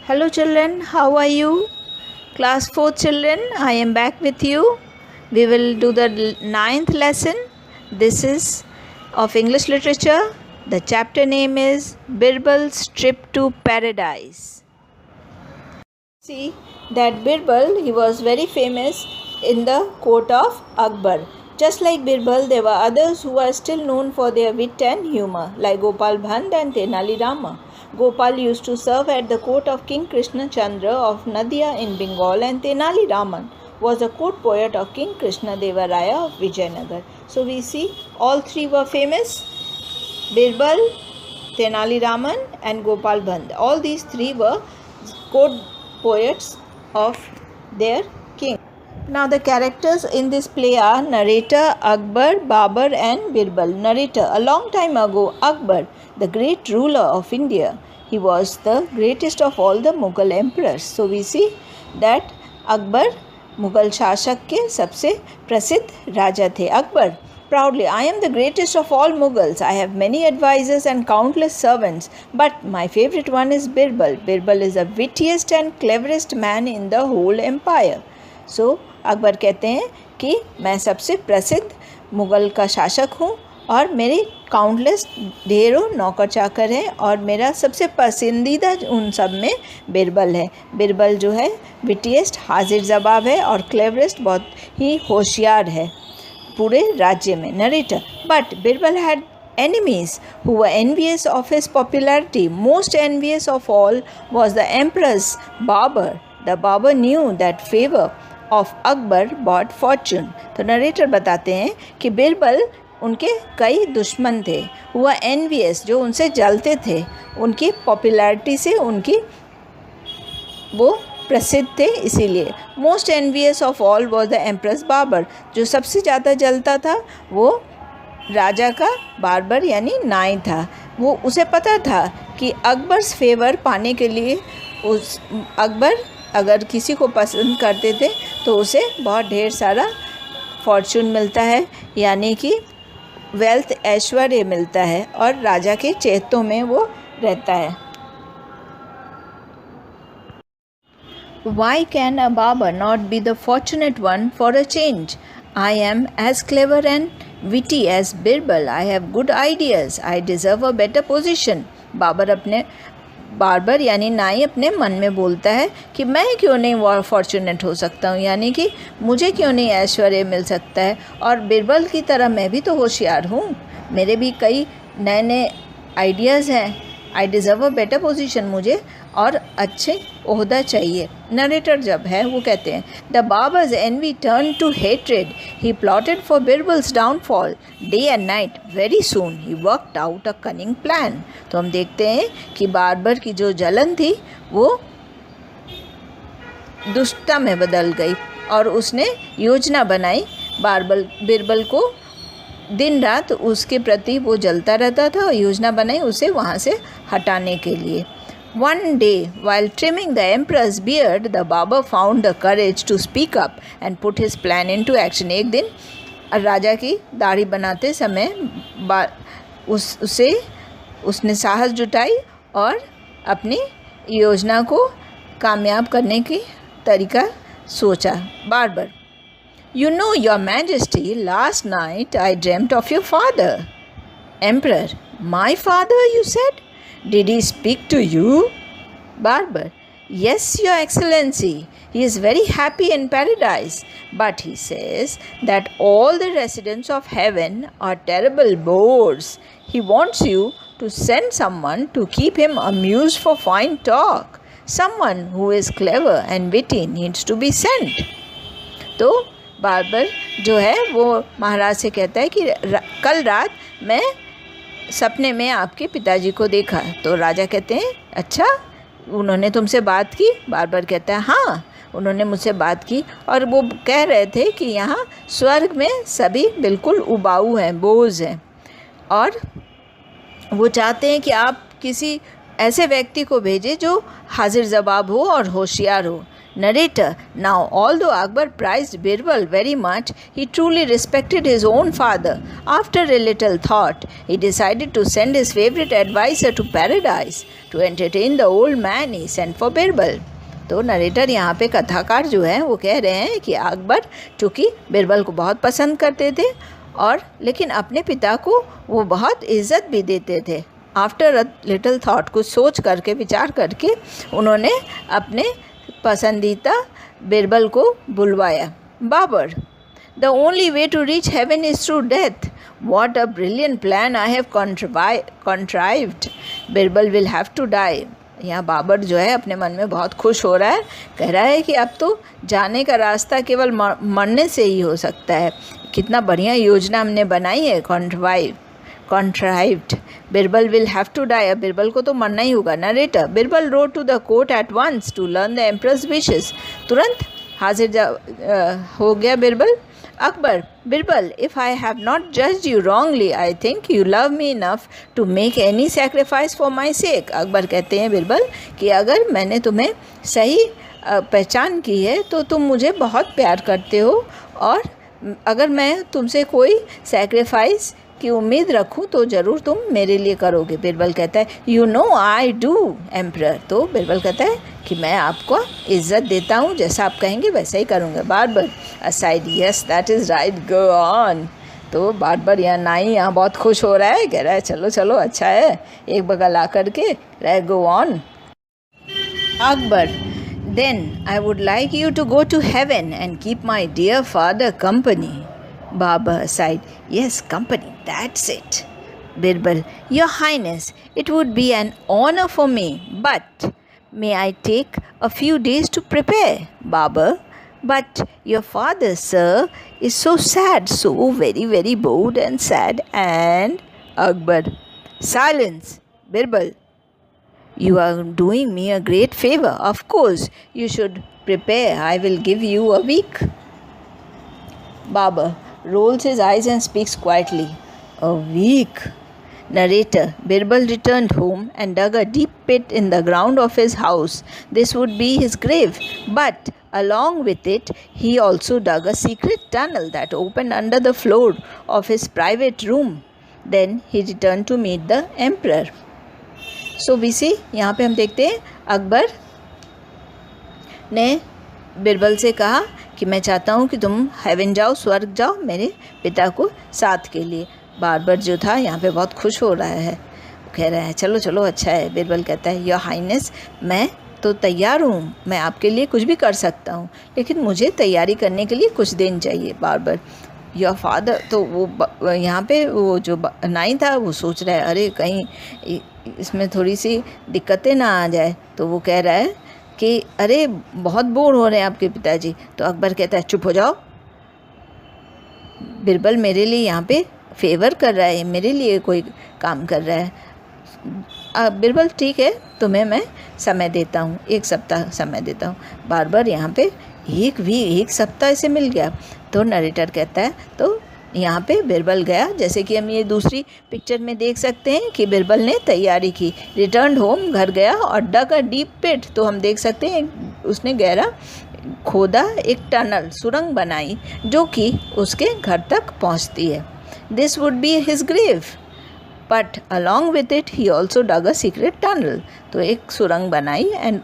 Hello children, how are you? Class 4 children, I am back with you. We will do the 9th lesson. This is of English literature. The chapter name is Birbal's Trip to Paradise. See that Birbal, he was very famous in the court of Akbar. Just like Birbal, there were others who are still known for their wit and humor, like Gopal Bhand and Tenali Rama. Gopal used to serve at the court of King Krishna Chandra of Nadia in Bengal, and Tenali Raman was a court poet of King Krishna Deva Raya of Vijayanagar. So we see all three were famous: Birbal, Tenali Raman and Gopal Bhand. All these three were court poets of their king. Now the characters in this play are narrator Akbar, Babur and Birbal. Narrator: a long time ago, Akbar, the great ruler of India, he was the greatest of all the Mughal emperors. So we see that Akbar Mughal शासक के सबसे प्रसिद्ध राजा थे. Akbar proudly: I am the greatest of all Mughals. I have many advisors and countless servants, but my favorite one is Birbal. Birbal is the wittiest and cleverest man in the whole empire. So Akbar कहते हैं कि मैं सबसे प्रसिद्ध मुग़ल का शासक हूँ और मेरे काउंटलेस ढेरों नौकर चाकर हैं और मेरा सबसे पसंदीदा उन सब में बिरबल है. बिरबल जो है विटिएस्ट, हाजिर जवाब है और क्लेवरेस्ट, बहुत ही होशियार है पूरे राज्य में. Narrator: but Birbal had enemies who were envious of his popularity. Most envious of all was the Empress Babur. The Babur knew that favor of Akbar brought fortune. तो नरेटर बताते हैं कि बिरबल उनके कई दुश्मन थे. हुआ एनवियस, जो उनसे जलते थे, उनकी पॉपुलैरिटी से उनकी वो प्रसिद्ध थे इसीलिए. Most envious of all was the emperor's barber. जो सबसे ज़्यादा जलता था वो राजा का बाबर यानी नाई था. वो उसे पता था कि अकबर्स फेवर पाने के लिए उस अकबर अगर किसी को पसंद करते थे तो उसे बहुत ढेर सारा फॉर्चून मिलता है, यानी कि वेल्थ, ऐश्वर्य मिलता है और राजा के चेतों में वो रहता है. Why can a barber not be the fortunate one for a change? I am as clever and witty as Birbal. I have good ideas. I deserve a better position. Babar यानी नाई अपने मन में बोलता है कि मैं क्यों नहीं फॉर्चुनेट हो सकता हूँ, यानी कि मुझे क्यों नहीं ऐश्वर्य मिल सकता है, और बिरबल की तरह मैं भी तो होशियार हूँ, मेरे भी कई नए नए आइडियाज़ हैं. I deserve a better position, मुझे और अच्छे ओहदा चाहिए. नरेटर जब है वो कहते हैं the barber's envy turn to hatred. He plotted for Birbal's downfall day and night. Very soon he worked out a cunning plan. तो हम देखते हैं कि बाबर की जो जलन थी वो दुष्टता में बदल गई और उसने योजना बनाई. बिरबल को दिन रात उसके प्रति वो जलता रहता था और योजना बनाई उसे वहाँ से हटाने के लिए. One day, while trimming the emperor's beard, the barber found the courage to speak up and put his plan into action. एक दिन राजा की दाढ़ी बनाते समय उसने साहस जुटाई और अपनी योजना को कामयाब करने की तरीका सोचा. Babar: You know, Your Majesty, last night I dreamt of your father. Emperor: My father, you said? Did he speak to you? Barber: Yes, Your Excellency. He is very happy in paradise, but he says that all the residents of heaven are terrible bores. He wants you to send someone to keep him amused for fine talk. Someone who is clever and witty needs to be sent. तो बाबर जो है वो महाराज से कहता है कि कल रात मैं सपने में आपके पिताजी को देखा. तो राजा कहते हैं अच्छा, उन्होंने तुमसे बात की? बाबर कहता है हाँ, उन्होंने मुझसे बात की और वो कह रहे थे कि यहाँ स्वर्ग में सभी बिल्कुल उबाऊ हैं, बोझ हैं, और वो चाहते हैं कि आप किसी ऐसे व्यक्ति को भेजें जो हाजिर जवाब हो और होशियार हो. Narrator: Now, although Akbar prized Birbal very much, he truly respected his own father. After a little thought, he decided to send his favorite adviser to paradise. To entertain the old man, he sent for Birbal. तो narrator यहाँ पे कथाकार जो है वो कह रहे हैं कि अकबर चूँकि बिरबल को बहुत पसंद करते थे और लेकिन अपने पिता को वो बहुत इज़्ज़त भी देते थे. आफ्टर अ लिटिल थॉट, कुछ सोच करके विचार करके उन्होंने अपने पसंदीदा बिरबल को बुलवाया. Babur: the only way to reach heaven is through death. What a brilliant plan I have contrived. Birbal will have to die. यहाँ बाबर जो है अपने मन में बहुत खुश हो रहा है, कह रहा है कि अब तो जाने का रास्ता केवल मरने से ही हो सकता है. कितना बढ़िया योजना हमने बनाई है. Contrived. Birbal will have to die. अब बिरबल को तो मरना ही होगा. Narrator: Birbal rode to the court at once to learn the emperor's wishes. तुरंत हाजिर हो गया Birbal. Akbar: Birbal, if I have not judged you wrongly, I think you love me enough to make any sacrifice for my sake. Akbar कहते हैं बिरबल कि अगर मैंने तुम्हें सही पहचान की है तो तुम मुझे बहुत प्यार करते हो और अगर मैं तुमसे कोई सैक्रिफाइस की उम्मीद रखूं तो ज़रूर तुम मेरे लिए करोगे. बिरबल कहता है you know I do emperor. तो बिरबल कहता है कि मैं आपको इज़्ज़त देता हूँ, जैसा आप कहेंगे वैसा ही करूँगा. Barber aside: yes that is right, go on. तो बाबर यहाँ बहुत खुश हो रहा है, कह रहा है चलो चलो अच्छा है, एक बगल आ करके रह, go on. Akbar: then I would like you to go to heaven and keep my dear father company. Baba aside: Yes, company, that's it. Birbal: Your Highness, it would be an honor for me, but may I take a few days to prepare? Baba: But your father, sir, is so sad, so very, very bored and sad. And Akbar: Silence. Birbal: You are doing me a great favor. Of course, you should prepare. I will give you a week. Baba rolls his eyes and speaks quietly. A week. Narrator: Birbal returned home and dug a deep pit in the ground of his house. This would be his grave, but along with it, he also dug a secret tunnel that opened under the floor of his private room. Then he returned to meet the emperor. So we see, यहाँ पे हम देखते हैं अकबर ने बिरबल से कहा कि मैं चाहता हूँ कि तुम हेवन जाओ, स्वर्ग जाओ मेरे पिता को साथ के लिए. बाबर जो था यहाँ पे बहुत खुश हो रहा है, कह रहा है चलो चलो अच्छा है. बिरबल कहता है योर हाइनेस, मैं तो तैयार हूँ, मैं आपके लिए कुछ भी कर सकता हूँ, लेकिन मुझे तैयारी करने के लिए कुछ दिन चाहिए. Barber: your father. तो वो यहाँ पे वो जो नाई था वो सोच रहा है अरे कहीं इसमें थोड़ी सी दिक्कतें ना आ जाए. तो वो कह रहा है कि अरे बहुत बोर हो रहे हैं आपके पिताजी. तो अकबर कहता है चुप हो जाओ, बिरबल मेरे लिए यहाँ पे फेवर कर रहा है, मेरे लिए कोई काम कर रहा है. बिरबल ठीक है, तुम्हें मैं समय देता हूँ, 1 सप्ताह समय देता हूँ. बार यहाँ पे एक सप्ताह इसे मिल गया. तो नरेटर कहता है तो यहाँ पे बिरबल गया, जैसे कि हम ये दूसरी पिक्चर में देख सकते हैं कि बिरबल ने तैयारी की, रिटर्न होम, घर गया और डग अ डीप पिट. तो हम देख सकते हैं उसने गहरा खोदा, एक टनल, सुरंग बनाई जो कि उसके घर तक पहुँचती है. This would be his grave, but along with it he also dug a secret tunnel. तो एक सुरंग बनाई एंड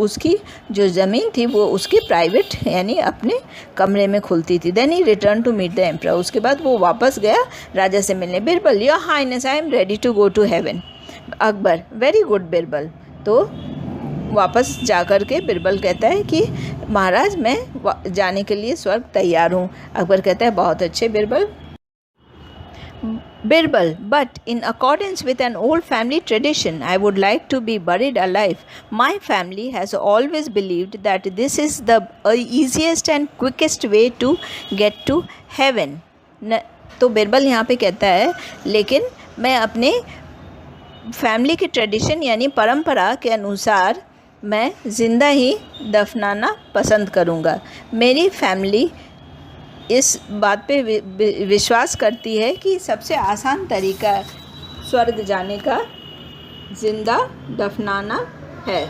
उसकी जो ज़मीन थी वो उसके प्राइवेट यानी अपने कमरे में खुलती थी. Then he return to meet the emperor. उसके बाद वो वापस गया राजा से मिलने. Birbal: your highness, I am ready to go to heaven. Akbar: very good Birbal. तो वापस जा कर के बिरबल कहता है कि महाराज मैं जाने के लिए स्वर्ग तैयार हूँ. अकबर कहता है बहुत अच्छे Birbal. Birbal: But in accordance with an old family tradition, I would like to be buried alive. My family has always believed that this is the easiest and quickest way to get to heaven. तो बिरबल यहाँ पे कहता है लेकिन मैं अपने family की tradition यानी परंपरा के अनुसार मैं ज़िंदा ही दफनाना पसंद करूँगा. मेरी फैमिली इस बात पे विश्वास करती है कि सबसे आसान तरीका स्वर्ग जाने का ज़िंदा दफनाना है.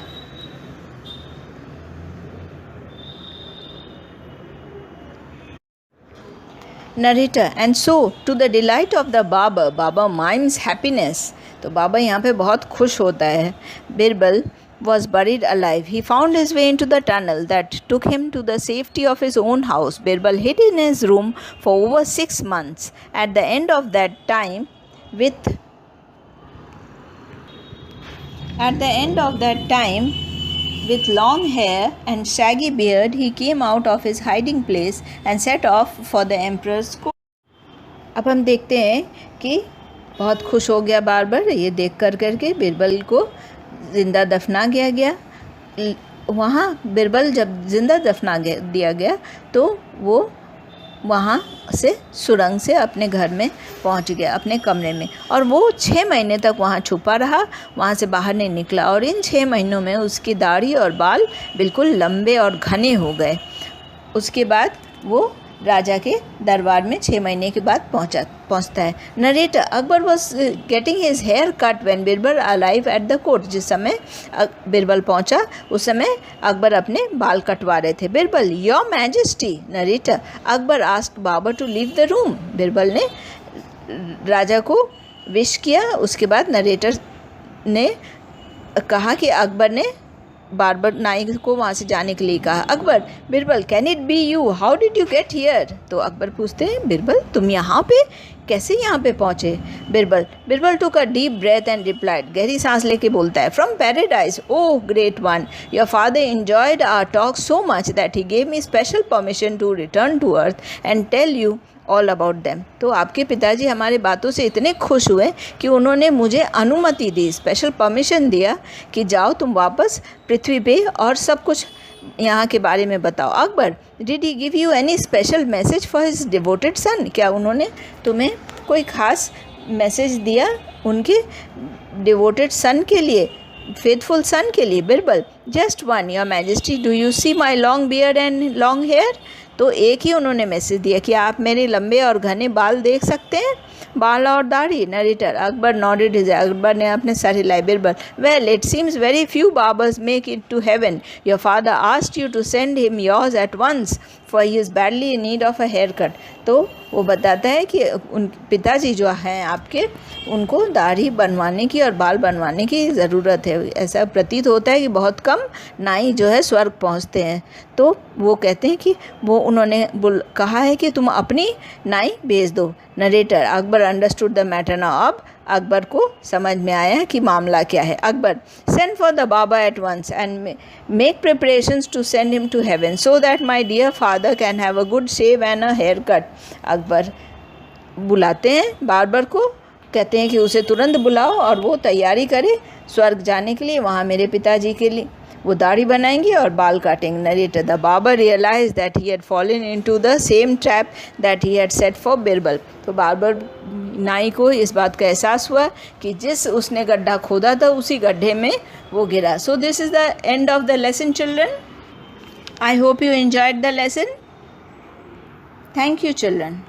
Narrator, and so to the delight of the barber, Baba mimes happiness. तो बाबा यहाँ पे बहुत खुश होता है. Birbal was buried alive. He found his way into the tunnel that took him to the safety of his own house. Birbal hid in his room for over 6 months. At the end of that time, with long hair and shaggy beard, he came out of his hiding place and set off for the emperor's court. अब हम देखते हैं कि बहुत खुश हो गया बाबर ये देख करके बिरबल को ज़िंदा दफना गया. वहाँ बिरबल जब ज़िंदा दफना दिया गया तो वो वहाँ से सुरंग से अपने घर में पहुँच गया, अपने कमरे में, और वो 6 महीने तक वहाँ छुपा रहा, वहाँ से बाहर नहीं निकला. और इन 6 महीनों में उसकी दाढ़ी और बाल बिल्कुल लंबे और घने हो गए. उसके बाद वो राजा के दरबार में 6 महीने के बाद पहुंचता है. Narrator, Akbar was getting his hair cut when Birbal arrived at the court. जिस समय बिरबल पहुंचा उस समय अकबर अपने बाल कटवा रहे थे. Birbal, your majesty. Narrator, Akbar asked barber to leave the room. Birbal ने राजा को विश किया. उसके बाद नरेटर ने कहा कि अकबर ने बाबर नाई को वहाँ से जाने के लिए कहा. Akbar, Birbal, can it be you, how did you get here. तो अकबर पूछते हैं, बिरबल तुम यहाँ पे कैसे यहाँ पे पहुँचे. Birbal took a deep breath and replied. गहरी सांस लेके बोलता है, from paradise. Oh great one, your father enjoyed our talk so much that he gave me special permission to return to earth and tell you all about them. तो आपके पिताजी हमारे बातों से इतने खुश हुए कि उन्होंने मुझे अनुमति दी, स्पेशल परमिशन दिया कि जाओ तुम वापस पृथ्वी पे और सब कुछ यहाँ के बारे में बताओ. Akbar, did he give you any special message for his devoted son. क्या उन्होंने तुम्हें कोई ख़ास मैसेज दिया उनके डिवोटेड सन के लिए, फेथफुल सन के लिए. Birbal, just one, your majesty, do you see my long beard and long hair. तो एक ही उन्होंने मैसेज दिया कि आप मेरे लंबे और घने बाल देख सकते हैं, बाल और दाढ़ी. Narrator, Akbar nodded his. Akbar ने अपने सर हिलाए. Birbal, well it seems very few barbers make it to heaven. Your father asked you to send him yours at once for he is badly in need of a hair cut. तो वो बताता है कि उन पिताजी जो हैं आपके, उनको दाढ़ी बनवाने की और बाल बनवाने की ज़रूरत है. ऐसा प्रतीत होता है कि बहुत कम नाई जो है स्वर्ग पहुंचते हैं. तो वो कहते हैं कि वो उन्होंने कहा है कि तुम अपनी नाई भेज दो. Narrator, Akbar understood the matter now. अब अकबर को समझ में आया कि मामला क्या है. अकबर, सेंड फॉर द बाबा at once and make preparations to send him to heaven so that my dear father can have a good shave and a hair cut. Akbar बुलाते हैं बाबर को, कहते हैं कि उसे तुरंत बुलाओ और वो तैयारी करे स्वर्ग जाने के लिए. वहाँ मेरे पिताजी के लिए वो दाढ़ी बनाएंगे और बाल काटेंगे. Narrator, the barber realise that he had fallen into the same trap that he had set for Birbal. तो बाबर नाई को इस बात का एहसास हुआ कि जिस उसने गड्ढा खोदा था उसी गड्ढे में वो गिरा. So this is the end of the lesson children. I hope you enjoyed the lesson. Thank you children.